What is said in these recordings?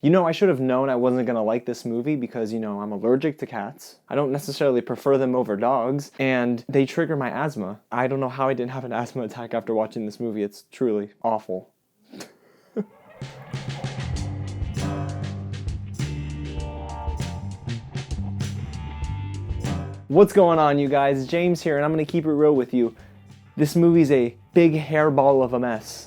You know, I should have known I wasn't gonna like this movie because, I'm allergic to cats. I don't necessarily prefer them over dogs, and they trigger my asthma. I don't know how I didn't have an asthma attack after watching this movie. It's truly awful. What's going on, you guys? James here, and I'm gonna keep it real with you. This movie's a big hairball of a mess.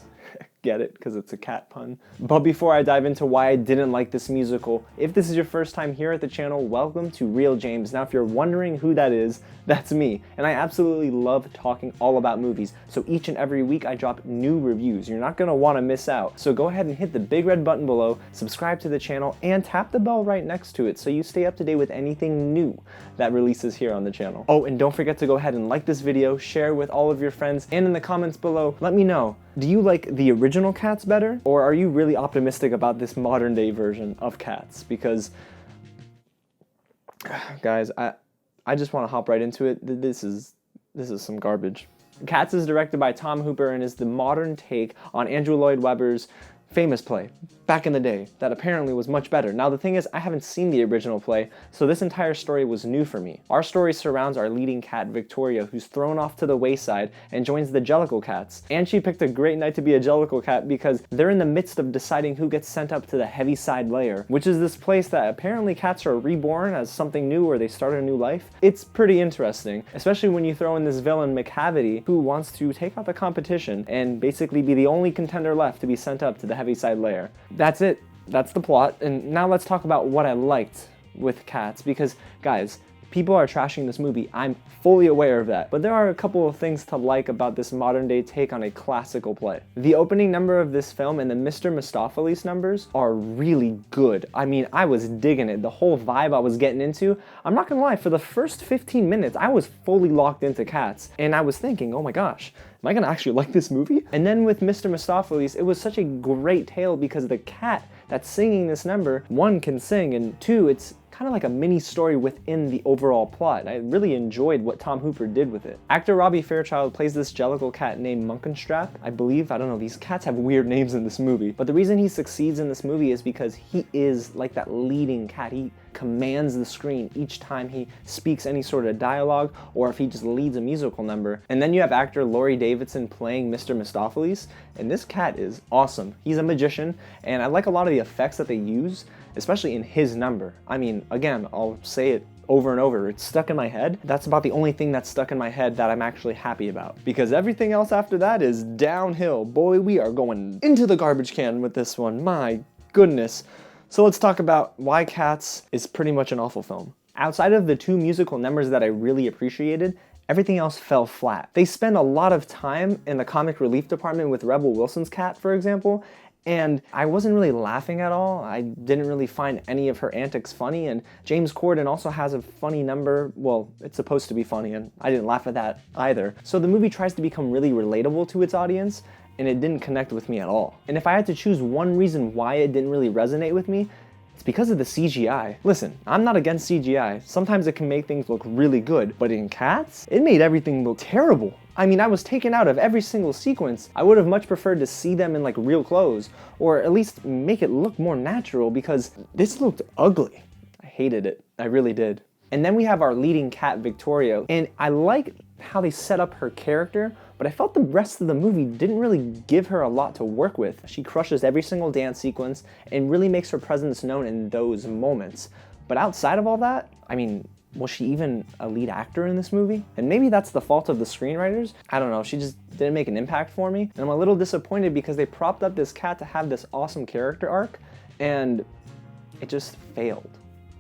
Get it? Because it's a cat pun. But before I dive into why I didn't like this musical, if this is your first time here at the channel, welcome to Real James. Now, if you're wondering who that is, that's me. And I absolutely love talking all about movies. So each and every week I drop new reviews. You're not gonna wanna miss out. So go ahead and hit the big red button below, subscribe to the channel, and tap the bell right next to it so you stay up to date with anything new that releases here on the channel. Oh, and don't forget to go ahead and like this video, share with all of your friends, and in the comments below, let me know, do you like the original Cats better? Or are you really optimistic about this modern day version of Cats? Because, guys, I just want to hop right into it. This is some garbage. Cats is directed by Tom Hooper and is the modern take on Andrew Lloyd Webber's famous play back in the day that apparently was much better. Now the thing is, I haven't seen the original play, so this entire story was new for me. Our story surrounds our leading cat, Victoria, who's thrown off to the wayside and joins the Jellicle Cats. And she picked a great night to be a Jellicle Cat because they're in the midst of deciding who gets sent up to the Heaviside Layer, which is this place that apparently cats are reborn as something new or they start a new life. It's pretty interesting, especially when you throw in this villain, McCavity, who wants to take out the competition and basically be the only contender left to be sent up to the Heaviside Layer. That's it. That's the plot. And now let's talk about what I liked with Cats, because guys, people are trashing this movie. I'm fully aware of that. But there are a couple of things to like about this modern day take on a classical play. The opening number of this film and the Mr. Mistopheles numbers are really good. I mean, I was digging it. The whole vibe I was getting into. I'm not gonna lie, for the first 15 minutes, I was fully locked into Cats. And I was thinking, oh my gosh, am I gonna actually like this movie? And then with Mr. Mistopheles, it was such a great tale because the cat that's singing this number, one, can sing, and two, it's kind of like a mini story within the overall plot. I really enjoyed what Tom Hooper did with it. Actor Robbie Fairchild plays this Jellicle cat named Munkenstrap, I believe. I don't know, these cats have weird names in this movie. But the reason he succeeds in this movie is because he is like that leading cat. He commands the screen each time he speaks any sort of dialogue or if he just leads a musical number. And then you have actor Laurie Davidson playing Mr. Mistopheles, and this cat is awesome. He's a magician, and I like a lot of the effects that they use, especially in his number. I mean, again, I'll say it over and over, it's stuck in my head. That's about the only thing that's stuck in my head that I'm actually happy about, because everything else after that is downhill. Boy, we are going into the garbage can with this one, my goodness. So let's talk about why Cats is pretty much an awful film. Outside of the two musical numbers that I really appreciated, everything else fell flat. They spend a lot of time in the comic relief department with Rebel Wilson's cat, for example, and I wasn't really laughing at all. I didn't really find any of her antics funny, and James Corden also has a funny number. Well, it's supposed to be funny, and I didn't laugh at that either. So the movie tries to become really relatable to its audience, and it didn't connect with me at all. And if I had to choose one reason why it didn't really resonate with me, it's because of the CGI. Listen, I'm not against CGI. Sometimes it can make things look really good, but in Cats, it made everything look terrible. I mean, I was taken out of every single sequence. I would have much preferred to see them in like real clothes, or at least make it look more natural, because this looked ugly. I hated it, I really did. And then we have our leading cat, Victoria, and I like how they set up her character, but I felt the rest of the movie didn't really give her a lot to work with. She crushes every single dance sequence and really makes her presence known in those moments. But outside of all that, I mean, was she even a lead actor in this movie? And maybe that's the fault of the screenwriters. I don't know, she just didn't make an impact for me. And I'm a little disappointed because they propped up this cat to have this awesome character arc, and it just failed.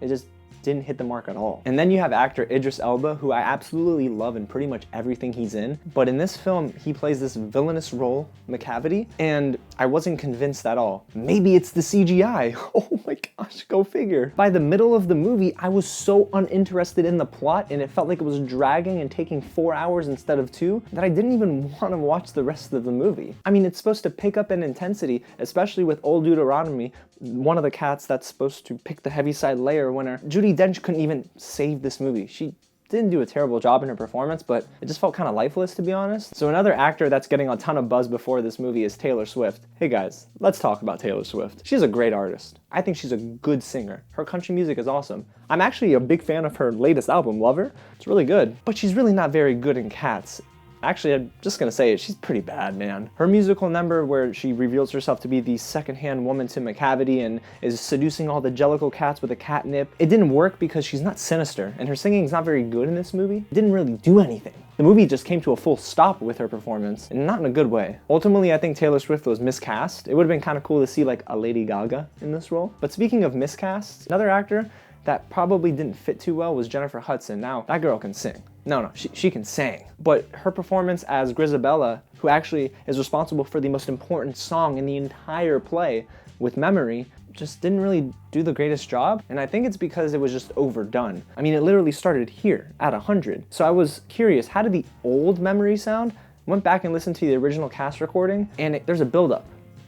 It just didn't hit the mark at all. And then you have actor Idris Elba, who I absolutely love in pretty much everything he's in. But in this film, he plays this villainous role, McCavity, and I wasn't convinced at all. Maybe it's the CGI. Oh my gosh, go figure. By the middle of the movie, I was so uninterested in the plot, and it felt like it was dragging and taking 4 hours instead of 2, that I didn't even want to watch the rest of the movie. I mean, it's supposed to pick up in intensity, especially with Old Deuteronomy, one of the cats that's supposed to pick the Heaviside Layer winner. Judi Dench couldn't even save this movie. She didn't do a terrible job in her performance, but it just felt kind of lifeless, to be honest. So another actor that's getting a ton of buzz before this movie is Taylor Swift. Hey guys, let's talk about Taylor Swift. She's a great artist. I think she's a good singer. Her country music is awesome. I'm actually a big fan of her latest album, Lover. It's really good, but she's really not very good in Cats. Actually, I'm just gonna say it, she's pretty bad, man. Her musical number where she reveals herself to be the second-hand woman to McCavity and is seducing all the Jellicle cats with a catnip, it didn't work because she's not sinister, and her singing is not very good in this movie. It didn't really do anything. The movie just came to a full stop with her performance, and not in a good way. Ultimately, I think Taylor Swift was miscast. It would have been kind of cool to see like a Lady Gaga in this role. But speaking of miscasts, another actor that probably didn't fit too well was Jennifer Hudson. Now, that girl can sing. No, she can sing. But her performance as Grisabella, who actually is responsible for the most important song in the entire play with Memory, just didn't really do the greatest job. And I think it's because it was just overdone. I mean, it literally started here at 100. So I was curious, how did the old Memory sound? Went back and listened to the original cast recording, and there's a buildup.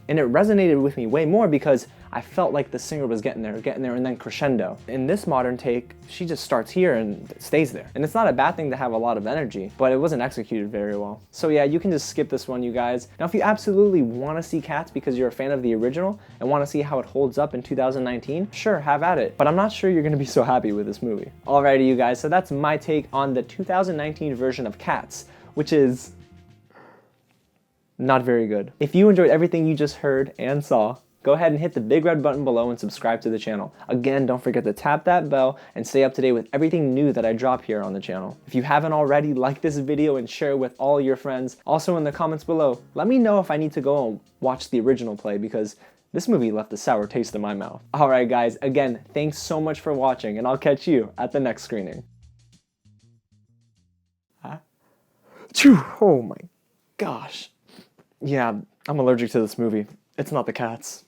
And it resonated with me way more because I felt like the singer was getting there, and then crescendo. In this modern take, she just starts here and stays there. And it's not a bad thing to have a lot of energy, but it wasn't executed very well. So yeah, you can just skip this one, you guys. Now, if you absolutely want to see Cats because you're a fan of the original and want to see how it holds up in 2019, sure, have at it. But I'm not sure you're gonna be so happy with this movie. Alrighty, you guys, so that's my take on the 2019 version of Cats, which is not very good. If you enjoyed everything you just heard and saw, go ahead and hit the big red button below and subscribe to the channel. Again, don't forget to tap that bell and stay up to date with everything new that I drop here on the channel. If you haven't already, like this video and share it with all your friends. Also in the comments below, let me know if I need to go and watch the original play because this movie left a sour taste in my mouth. Alright guys, again, thanks so much for watching and I'll catch you at the next screening. Oh my gosh. Yeah, I'm allergic to this movie. It's not the cats.